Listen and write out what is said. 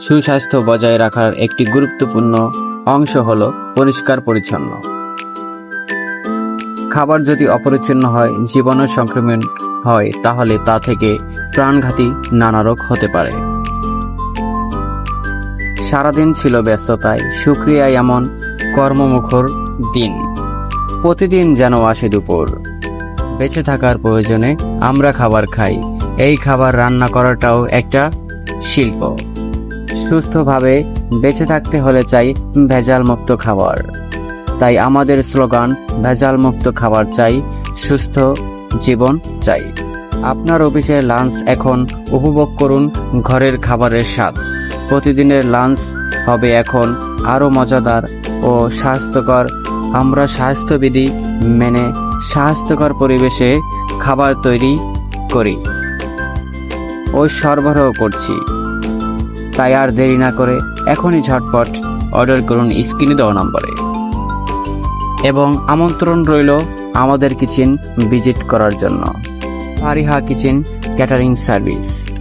সুস্বাস্থ্য বজায় রাখার একটি গুরুত্বপূর্ণ অংশ হলো পরিষ্কার পরিচ্ছন্ন। খাবার যদি অপরিচ্ছন্ন হয়, জীবাণু সংক্রমণ হয়, তাহলে তা থেকে প্রাণঘাতী নানা রোগ হতে পারে। সারাদিন ছিল ব্যস্ততায়, শুকরিয়ায় এমন কর্মমুখর দিন। প্রতিদিন যেন আসে দুপুর। বেঁচে থাকার প্রয়োজনে আমরা খাবার খাই। এই খাবার রান্না করাটাও একটা শিল্প। সুস্থভাবে বেঁচে থাকতে হলে চাই ভেজাল মুক্ত খাবার। তাই আমাদের স্লোগান, ভেজাল মুক্ত খাবার চাই, সুস্থ জীবন চাই। আপনার অফিসের লাঞ্চ এখন উপভোগ করুন ঘরের খাবারের স্বাদ। প্রতিদিনের লাঞ্চ হবে এখন আরও মজাদার ও স্বাস্থ্যকর। আমরা স্বাস্থ্যবিধি মেনে স্বাস্থ্যকর পরিবেশে খাবার তৈরি করি ও সরবরাহ করছি। তাই আর দেরি না করে এখনই ঝটপট অর্ডার করুন স্ক্রিনে দেওয়া নম্বরে। এবং আমন্ত্রণ রইল আমাদের কিচেন ভিজিট করার জন্য। Fariha kitchen catering service.